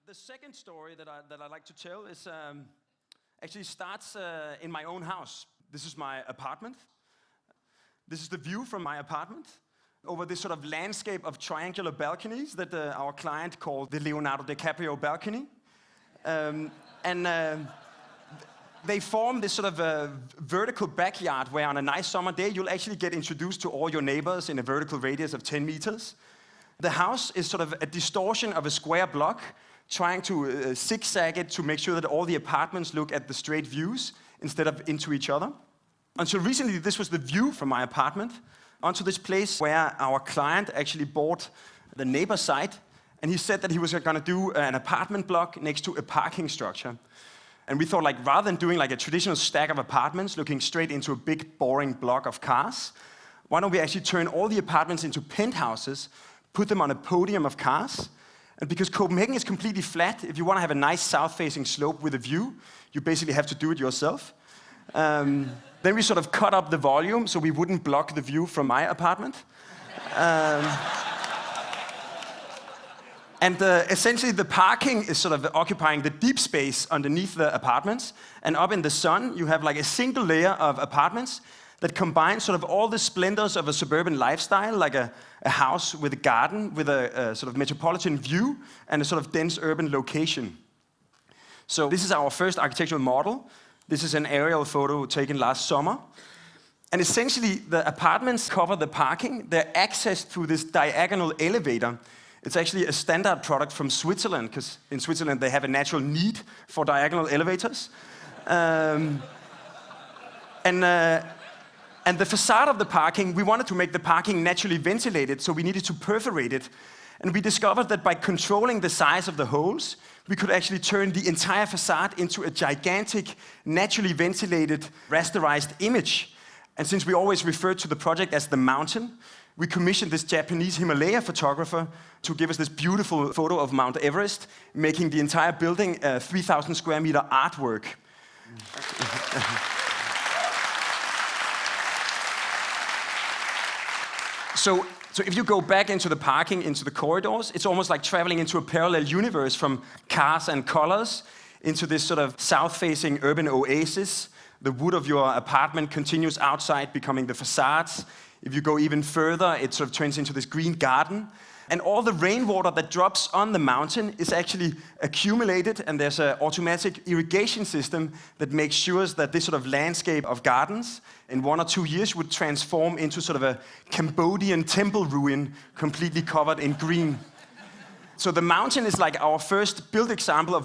The second story that I like to tell is actually starts in my own house. This is my apartment. This is the view from my apartment over this sort of landscape of triangular balconies that our client called the Leonardo DiCaprio balcony. They form this sort of vertical backyard where on a nice summer day you'll actually get introduced to all your neighbors in a vertical radius of 10 meters. The house is sort of a distortion of a square block, trying to zigzag it to make sure that all the apartments look at the straight views instead of into each other. Until recently, this was the view from my apartment onto this place where our client actually bought the neighbor's site, and he said that he was going to do an apartment block next to a parking structure. And we thought, like, rather than doing like a traditional stack of apartments looking straight into a big, boring block of cars, why don't we actually turn all the apartments into penthouses, put them on a podium of cars. And because Copenhagen is completely flat, if you want to have a nice south-facing slope with a view, you basically have to do it yourself. Then we sort of cut up the volume so we wouldn't block the view from my apartment. Essentially the parking is sort of occupying the deep space underneath the apartments. And up in the sun, you have like a single layer of apartments that combine sort of all the splendors of a suburban lifestyle, like a house with a garden, with a sort of metropolitan view, and a sort of dense urban location. So this is our first architectural model. This is an aerial photo taken last summer. And essentially, the apartments cover the parking. They're accessed through this diagonal elevator. It's actually a standard product from Switzerland, because in Switzerland they have a natural need for diagonal elevators. And the facade of the parking, we wanted to make the parking naturally ventilated, so we needed to perforate it. And we discovered that by controlling the size of the holes, we could actually turn the entire facade into a gigantic, naturally ventilated, rasterized image. And since we always referred to the project as the mountain, we commissioned this Japanese Himalaya photographer to give us this beautiful photo of Mount Everest, making the entire building a 3,000 square meter artwork. So if you go back into the parking, into the corridors, it's almost like traveling into a parallel universe from cars and colors into this sort of south-facing urban oasis. The wood of your apartment continues outside, becoming the facades. If you go even further, it sort of turns into this green garden. And all the rainwater that drops on the mountain is actually accumulated, and there's an automatic irrigation system that makes sure that this sort of landscape of gardens in 1 or 2 years would transform into sort of a Cambodian temple ruin completely covered in green. So the mountain is like our first built example of